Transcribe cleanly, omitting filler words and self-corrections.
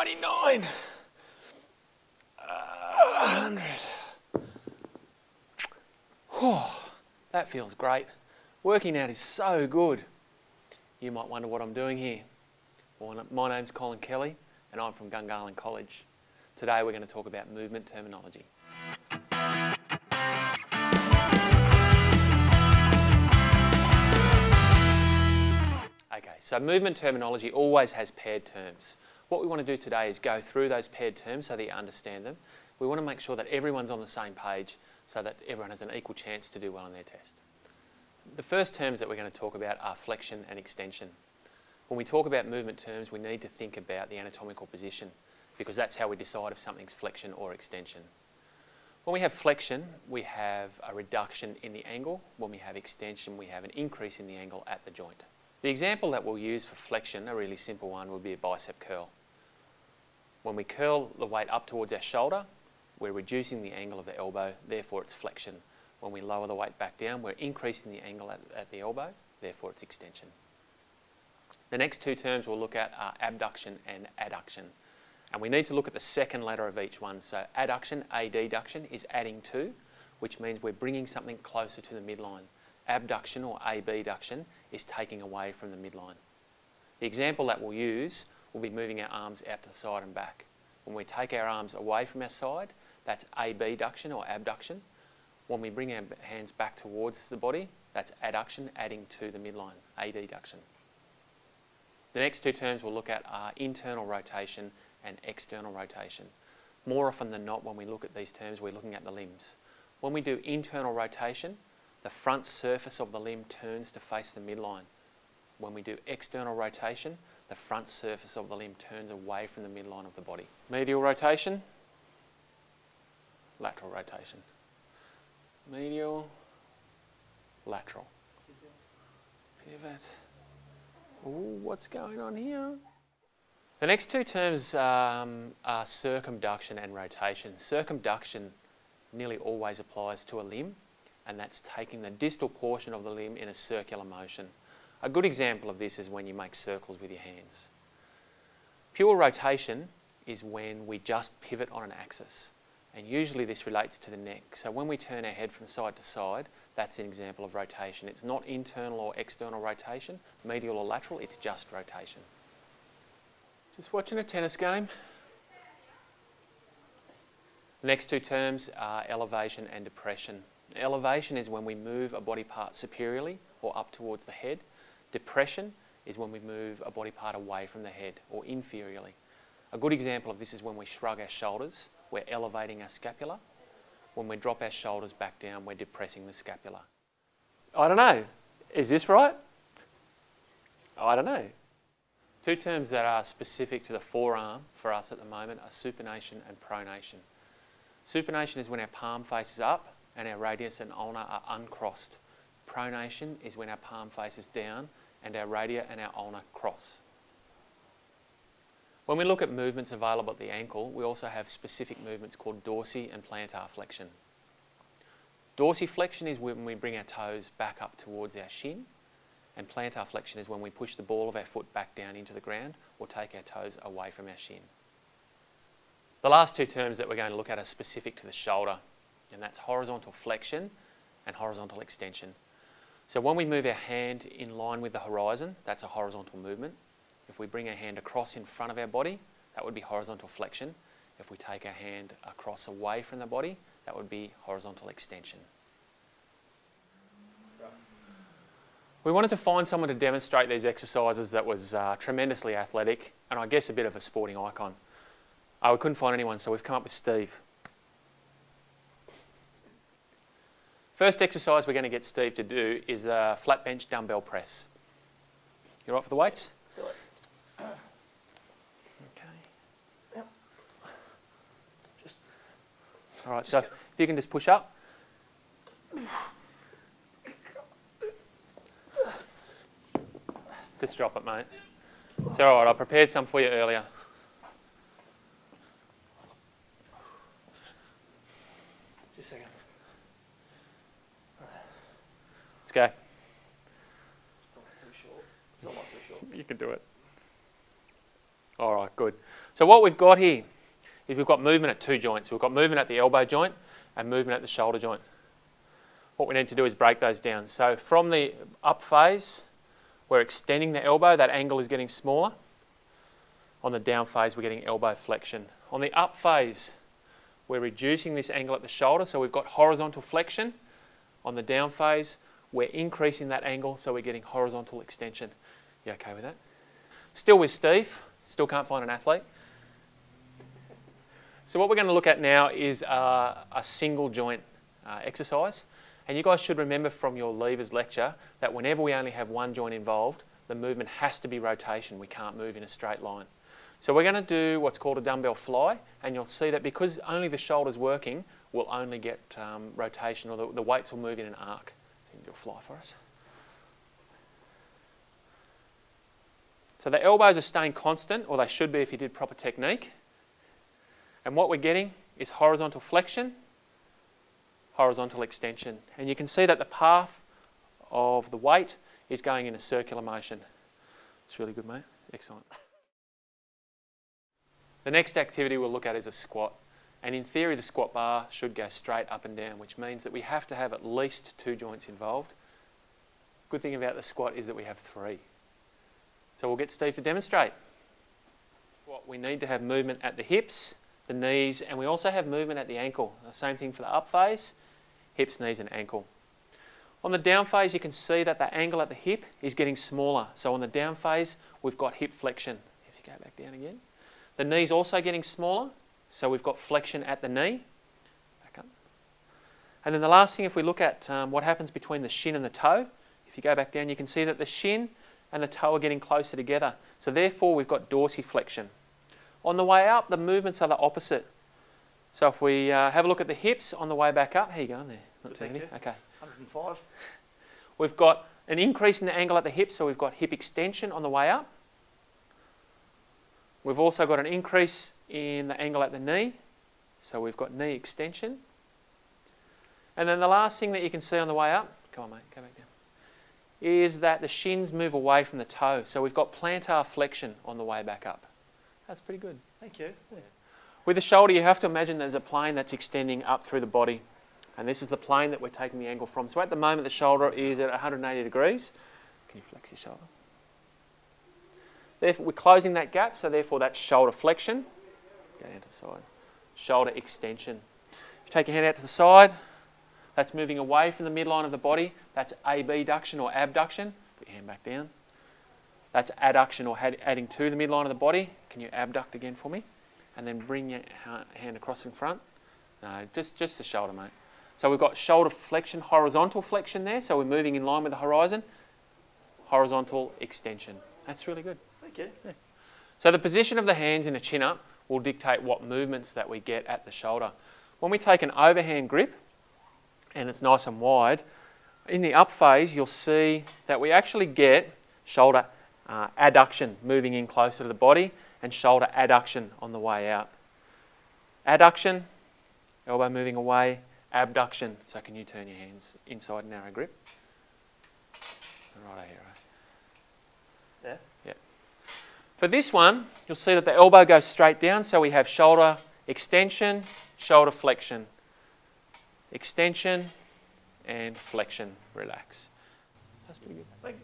99. 100. Whew, that feels great. Working out is so good. You might wonder what I'm doing here. Well, my name's Colin Kelly and I'm from Gungahlin College. Today we're going to talk about movement terminology. Okay, so movement terminology always has paired terms. What we want to do today is go through those paired terms so that you understand them. We want to make sure that everyone's on the same page so that everyone has an equal chance to do well on their test. The first terms that we're going to talk about are flexion and extension. When we talk about movement terms, we need to think about the anatomical position because that's how we decide if something's flexion or extension. When we have flexion, we have a reduction in the angle. When we have extension, we have an increase in the angle at the joint. The example that we'll use for flexion, a really simple one, would be a bicep curl. When we curl the weight up towards our shoulder, we're reducing the angle of the elbow, therefore it's flexion. When we lower the weight back down, we're increasing the angle at the elbow, therefore it's extension. The next two terms we'll look at are abduction and adduction. And we need to look at the second letter of each one. So adduction, adduction, is adding to, which means we're bringing something closer to the midline. Abduction or abduction is taking away from the midline. The example that we'll use will be moving our arms out to the side and back. When we take our arms away from our side, that's abduction or abduction. When we bring our hands back towards the body, that's adduction, adding to the midline, adduction. The next two terms we'll look at are internal rotation and external rotation. More often than not, when we look at these terms, we're looking at the limbs. When we do internal rotation, the front surface of the limb turns to face the midline. When we do external rotation, the front surface of the limb turns away from the midline of the body. Medial rotation, lateral rotation. Medial, lateral. Pivot. Ooh, what's going on here? The next two terms are circumduction and rotation. Circumduction nearly always applies to a limb, and that's taking the distal portion of the limb in a circular motion. A good example of this is when you make circles with your hands. Pure rotation is when we just pivot on an axis, and usually this relates to the neck. So when we turn our head from side to side, that's an example of rotation. It's not internal or external rotation, medial or lateral, it's just rotation. Just watching a tennis game. The next two terms are elevation and depression. Elevation is when we move a body part superiorly or up towards the head. Depression is when we move a body part away from the head or inferiorly. A good example of this is when we shrug our shoulders, we're elevating our scapula. When we drop our shoulders back down, we're depressing the scapula. I don't know, is this right? I don't know. Two terms that are specific to the forearm for us at the moment are supination and pronation. Supination is when our palm faces up and our radius and ulna are uncrossed. Pronation is when our palm faces down and our radii and our ulna cross. When we look at movements available at the ankle, we also have specific movements called dorsi and plantar flexion. Dorsiflexion is when we bring our toes back up towards our shin, and plantar flexion is when we push the ball of our foot back down into the ground or take our toes away from our shin. The last two terms that we're going to look at are specific to the shoulder, and that's horizontal flexion and horizontal extension. So when we move our hand in line with the horizon, that's a horizontal movement. If we bring our hand across in front of our body, that would be horizontal flexion. If we take our hand across away from the body, that would be horizontal extension. We wanted to find someone to demonstrate these exercises that was tremendously athletic and I guess a bit of a sporting icon. We couldn't find anyone, so we've come up with Steve. First exercise we're going to get Steve to do is a flat bench dumbbell press. You all right for the weights? Let's do it. Okay. Yep. Just. All right, so if you can just push up. Just drop it, mate. It's all right, I prepared some for you earlier. Just a second. Let's go. Still not too short. Still not too short. You can do it. All right, good. So what we've got here is we've got movement at two joints. We've got movement at the elbow joint and movement at the shoulder joint. What we need to do is break those down. So from the up phase, we're extending the elbow. That angle is getting smaller. On the down phase, we're getting elbow flexion. On the up phase, we're reducing this angle at the shoulder, so we've got horizontal flexion. On the down phase, we're increasing that angle, so we're getting horizontal extension. You okay with that? Still with Steve. Still can't find an athlete. So what we're going to look at now is a single joint exercise. And you guys should remember from your levers lecture that whenever we only have one joint involved, the movement has to be rotation. We can't move in a straight line. So we're going to do what's called a dumbbell fly, and you'll see that because only the shoulder's working, we'll only get rotation, or the weights will move in an arc. So you can do a fly for us. So the elbows are staying constant, or they should be if you did proper technique. And what we're getting is horizontal flexion, horizontal extension. And you can see that the path of the weight is going in a circular motion. It's really good, mate. Excellent. The next activity we'll look at is a squat. And in theory, the squat bar should go straight up and down, which means that we have to have at least two joints involved. Good thing about the squat is that we have three. So we'll get Steve to demonstrate. We need to have movement at the hips, the knees, and we also have movement at the ankle. The same thing for the up phase, hips, knees and ankle. On the down phase, you can see that the angle at the hip is getting smaller. So on the down phase, we've got hip flexion. If you go back down again. The knee's also getting smaller, so we've got flexion at the knee. Back up. And then the last thing, if we look at what happens between the shin and the toe, if you go back down, you can see that the shin and the toe are getting closer together. So therefore, we've got dorsiflexion. On the way up, the movements are the opposite. So if we have a look at the hips on the way back up, how you going there? Not too heavy? Okay. 105. We've got an increase in the angle at the hips, so we've got hip extension on the way up. We've also got an increase in the angle at the knee, so we've got knee extension. And then the last thing that you can see on the way up, come on mate, go back down, is that the shins move away from the toe. So we've got plantar flexion on the way back up. That's pretty good. Thank you. Yeah. With the shoulder, you have to imagine there's a plane that's extending up through the body. And this is the plane that we're taking the angle from. So at the moment, the shoulder is at 180 degrees. Can you flex your shoulder? Therefore, we're closing that gap, so therefore that's shoulder flexion. Go down to the side. Shoulder extension. If you take your hand out to the side, that's moving away from the midline of the body. That's abduction or abduction. Put your hand back down. That's adduction or adding to the midline of the body. Can you abduct again for me? And then bring your hand across in front. No, just the shoulder, mate. So we've got shoulder flexion, horizontal flexion there. So we're moving in line with the horizon. Horizontal extension. That's really good. Thank you. Yeah. So the position of the hands in a chin-up will dictate what movements that we get at the shoulder. When we take an overhand grip, and it's nice and wide, in the up phase, you'll see that we actually get shoulder adduction moving in closer to the body and shoulder adduction on the way out. Adduction, elbow moving away, abduction. So can you turn your hands inside narrow grip? Right here, right? Yeah. Yeah. For this one, you'll see that the elbow goes straight down, so we have shoulder extension, shoulder flexion. Extension and flexion, relax. That's pretty good.